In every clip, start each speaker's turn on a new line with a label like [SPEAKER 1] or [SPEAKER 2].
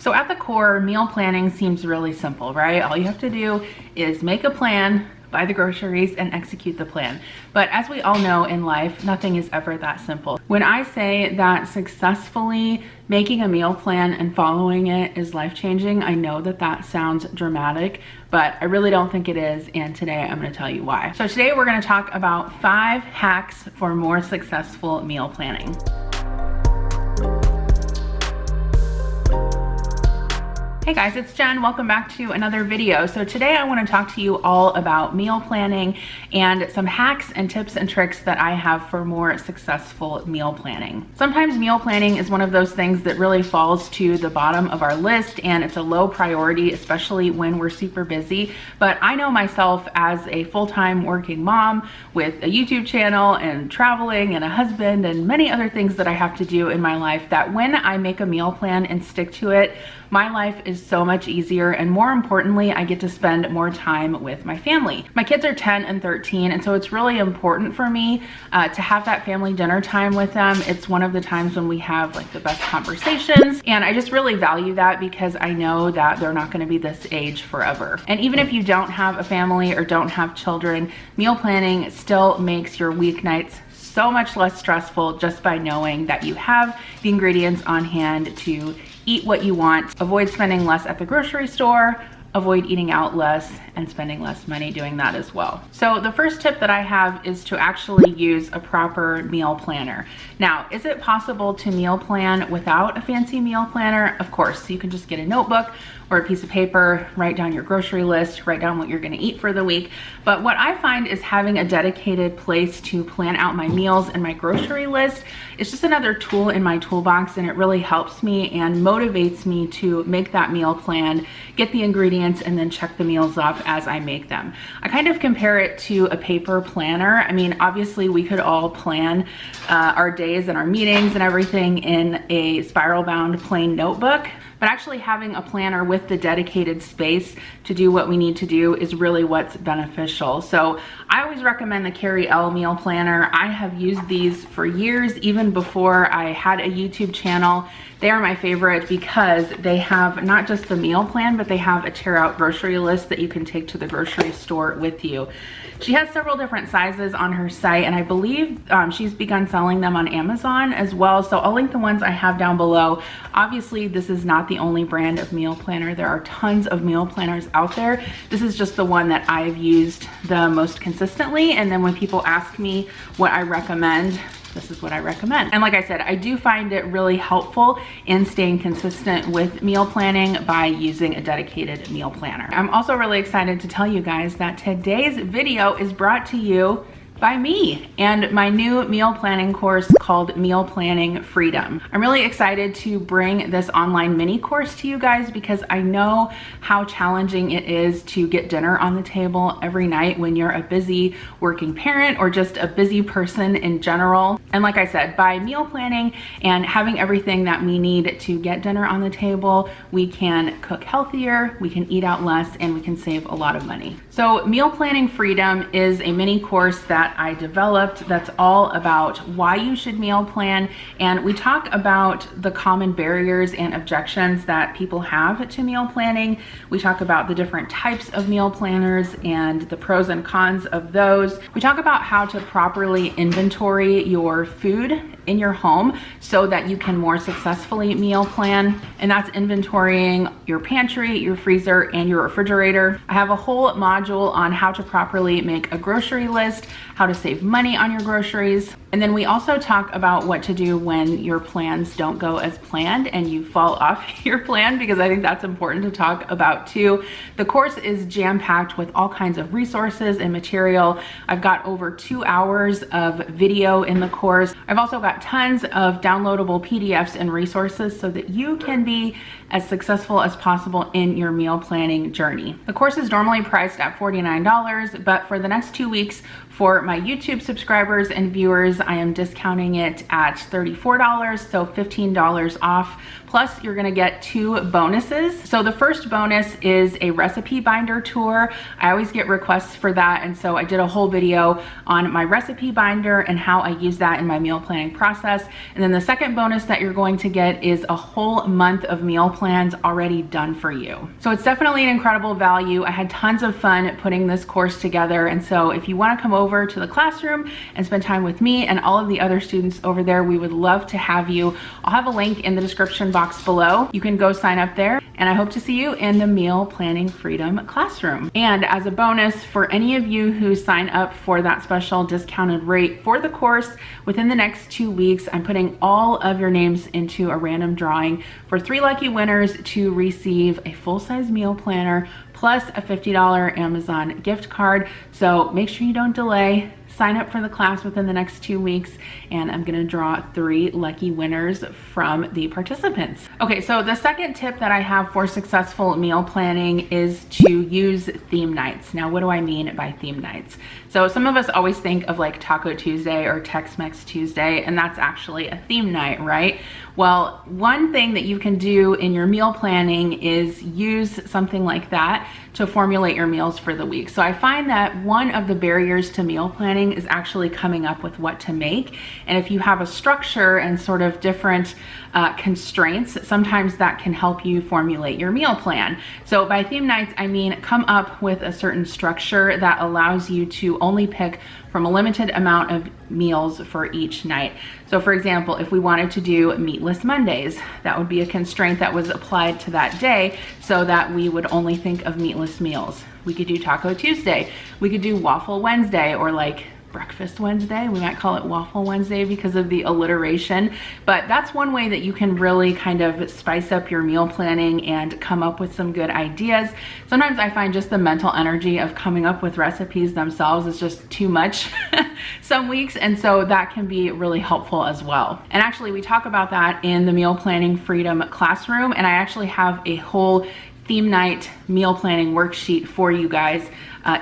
[SPEAKER 1] So at the core, meal planning seems really simple, right? All you have to do is make a plan, buy the groceries, and execute the plan. But as we all know in life, nothing is ever that simple. When I say that successfully making a meal plan and following it is life-changing, I know that that sounds dramatic, but I really don't think it is, and today I'm gonna tell you why. So today we're gonna talk about 5 hacks for more successful meal planning. Hey guys, it's Jen. Welcome back to another video. So today I want to talk to you all about meal planning and some hacks and tips and tricks that I have for more successful meal planning. Sometimes meal planning is one of those things that really falls to the bottom of our list and it's a low priority, especially when we're super busy. But I know myself as a full-time working mom with a YouTube channel and traveling and a husband and many other things that I have to do in my life, that when I make a meal plan and stick to it, my life is so much easier, and more importantly, I get to spend more time with my family. My kids are 10 and 13, and so it's really important for me to have that family dinner time with them. It's one of the times when we have like the best conversations, and I just really value that because I know that they're not gonna be this age forever. And even if you don't have a family or don't have children, meal planning still makes your weeknights so much less stressful just by knowing that you have the ingredients on hand to eat what you want, avoid spending less at the grocery store, avoid eating out less, and spending less money doing that as well. So the first tip that I have is to actually use a proper meal planner. Now, is it possible to meal plan without a fancy meal planner? Of course, you can just get a notebook or a piece of paper, write down your grocery list, write down what you're gonna eat for the week. But what I find is having a dedicated place to plan out my meals and my grocery list is just another tool in my toolbox, and it really helps me and motivates me to make that meal plan, get the ingredients, and then check the meals off as I make them. I kind of compare it to a paper planner. I mean, obviously we could all plan our days and our meetings and everything in a spiral bound plain notebook, but actually having a planner with the dedicated space to do what we need to do is really what's beneficial. So I always recommend the Carrie L meal planner. I have used these for years, even before I had a YouTube channel. They are my favorite because they have not just the meal plan, but they have a tear out grocery list that you can take to the grocery store with you. She has several different sizes on her site, and I believe she's begun selling them on Amazon as well. So I'll link the ones I have down below. Obviously, this is not the only brand of meal planner. There are tons of meal planners out there. This is just the one that I've used the most consistently. And then when people ask me what I recommend, this is what I recommend. And like I said, I do find it really helpful in staying consistent with meal planning by using a dedicated meal planner. I'm also really excited to tell you guys that today's video is brought to you by me and my new meal planning course called Meal Planning Freedom. I'm really excited to bring this online mini course to you guys because I know how challenging it is to get dinner on the table every night when you're a busy working parent or just a busy person in general. And like I said, by meal planning and having everything that we need to get dinner on the table, we can cook healthier, we can eat out less, and we can save a lot of money. So Meal Planning Freedom is a mini course that I developed that's all about why you should meal plan, and we talk about the common barriers and objections that people have to meal planning. We talk about the different types of meal planners and the pros and cons of those. We talk about how to properly inventory your food in your home so that you can more successfully meal plan, and that's inventorying your pantry, your freezer, and your refrigerator. I have a whole module on how to properly make a grocery list, how to save money on your groceries. And then we also talk about what to do when your plans don't go as planned and you fall off your plan, because I think that's important to talk about too. The course is jam-packed with all kinds of resources and material. I've got over 2 hours of video in the course. I've also got tons of downloadable PDFs and resources so that you can be as successful as possible in your meal planning journey. The course is normally priced at $49, but for the next 2 weeks, for my YouTube subscribers and viewers, I am discounting it at $34, so $15 off. Plus, you're gonna get 2 bonuses. So the first bonus is a recipe binder tour. I always get requests for that, and so I did a whole video on my recipe binder and how I use that in my meal planning process. And then the second bonus that you're going to get is a whole month of meal plans already done for you. So it's definitely an incredible value. I had tons of fun putting this course together. And so if you want to come over to the classroom and spend time with me and all of the other students over there, we would love to have you. I'll have a link in the description box below. You can go sign up there, and I hope to see you in the Meal Planning Freedom classroom. And as a bonus, for any of you who sign up for that special discounted rate for the course, within the next 2 weeks, I'm putting all of your names into a random drawing for 3 lucky winners to receive a full-size meal planner plus a $50 Amazon gift card. So make sure you don't delay. Sign up for the class within the next 2 weeks, and I'm gonna draw 3 lucky winners from the participants. Okay, so the second tip that I have for successful meal planning is to use theme nights. Now, what do I mean by theme nights? So some of us always think of like Taco Tuesday or Tex-Mex Tuesday, and that's actually a theme night, right? Well, one thing that you can do in your meal planning is use something like that to formulate your meals for the week. So I find that one of the barriers to meal planning is actually coming up with what to make. And if you have a structure and sort of different constraints, sometimes that can help you formulate your meal plan. So by theme nights, I mean come up with a certain structure that allows you to only pick from a limited amount of meals for each night. So for example, if we wanted to do meatless Mondays, that would be a constraint that was applied to that day so that we would only think of meatless meals. We could do Taco Tuesday. We could do Waffle Wednesday, or like Breakfast Wednesday. We might call it Waffle Wednesday because of the alliteration, but that's one way that you can really kind of spice up your meal planning and come up with some good ideas. Sometimes I find just the mental energy of coming up with recipes themselves is just too much some weeks, and so that can be really helpful as well. And actually, we talk about that in the Meal Planning Freedom classroom, and I actually have a whole theme night meal planning worksheet for you guys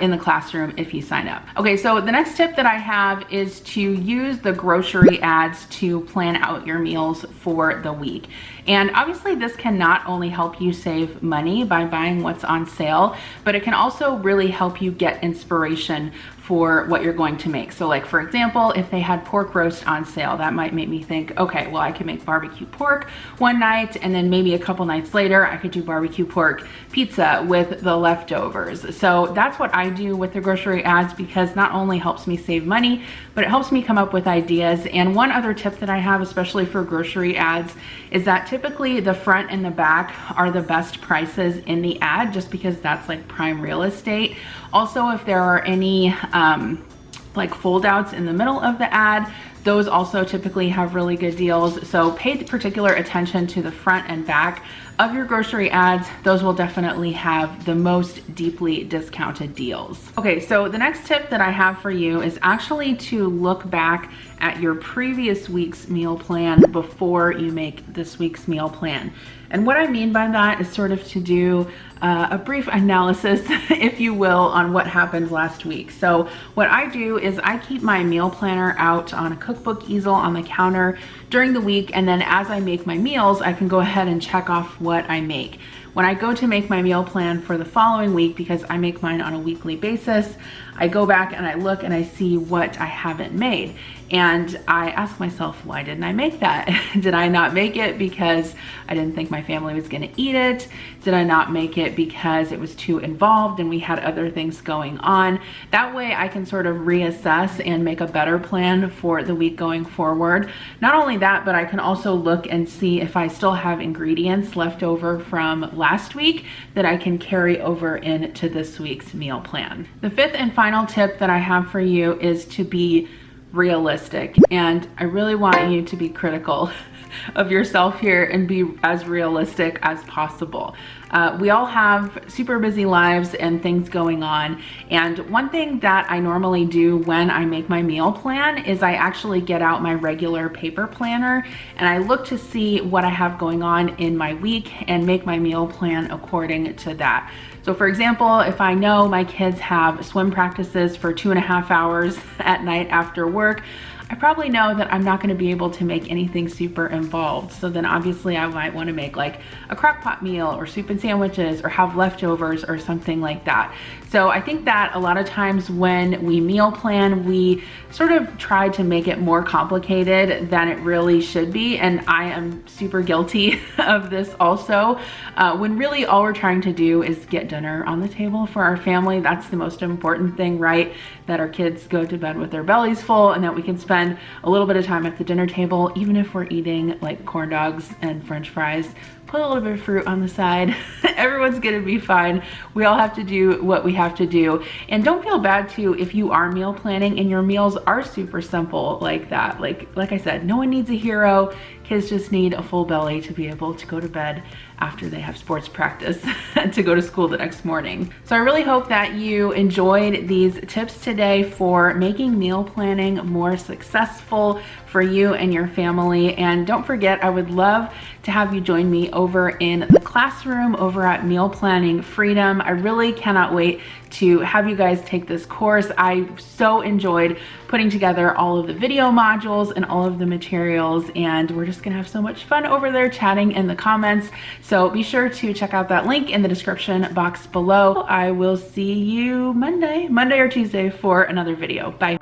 [SPEAKER 1] in the classroom if you sign up. Okay, so the next tip that I have is to use the grocery ads to plan out your meals for the week. And obviously this can not only help you save money by buying what's on sale, but it can also really help you get inspiration for what you're going to make. So like, for example, if they had pork roast on sale, that might make me think, okay, well, I could make barbecue pork one night, and then maybe a couple nights later, I could do barbecue pork pizza with the leftovers. So that's what I do with the grocery ads, because not only helps me save money, but it helps me come up with ideas. And one other tip that I have, especially for grocery ads, is that typically the front and the back are the best prices in the ad, just because that's like prime real estate. Also, if there are any like fold outs in the middle of the ad, those also typically have really good deals. So pay particular attention to the front and back of your grocery ads. Those will definitely have the most deeply discounted deals. Okay, so the next tip that I have for you is actually to look back at your previous week's meal plan before you make this week's meal plan. And what I mean by that is sort of to do a brief analysis, if you will, on what happened last week. So what I do is I keep my meal planner out on a cookbook easel on the counter during the week, and then as I make my meals, I can go ahead and check off what I make. When I go to make my meal plan for the following week, because I make mine on a weekly basis, I go back and I look and I see what I haven't made. And I ask myself, why didn't I make that? Did I not make it because I didn't think my family was gonna eat it? Did I not make it because it was too involved and we had other things going on? That way I can sort of reassess and make a better plan for the week going forward. Not only that, but I can also look and see if I still have ingredients left over from last week that I can carry over into this week's meal plan. The fifth and final tip that I have for you is to be realistic, and I really want you to be critical of yourself here and be as realistic as possible. We all have super busy lives and things going on, and one thing that I normally do when I make my meal plan is I actually get out my regular paper planner and I look to see what I have going on in my week and make my meal plan according to that. So for example, if I know my kids have swim practices for 2.5 hours at night after work, I probably know that I'm not going to be able to make anything super involved. So then obviously I might want to make like a crock pot meal or soup and sandwiches or have leftovers or something like that. So I think that a lot of times when we meal plan, we sort of try to make it more complicated than it really should be. And I am super guilty of this also, when really all we're trying to do is get dinner on the table for our family. That's the most important thing, right? That our kids go to bed with their bellies full and that we can spend a little bit of time at the dinner table, even if we're eating like corn dogs and French fries. Put a little bit of fruit on the side. Everyone's gonna be fine. We all have to do what we have to do. And don't feel bad too if you are meal planning and your meals are super simple like that. Like I said, no one needs a hero. Kids just need a full belly to be able to go to bed after they have sports practice to go to school the next morning. So I really hope that you enjoyed these tips today for making meal planning more successful for you and your family. And don't forget, I would love to have you join me over in the classroom over at Meal Planning Freedom. I really cannot wait to have you guys take this course. I so enjoyed putting together all of the video modules and all of the materials, and we're just gonna have so much fun over there chatting in the comments. So be sure to check out that link in the description box below. I will see you Monday or Tuesday for another video. Bye.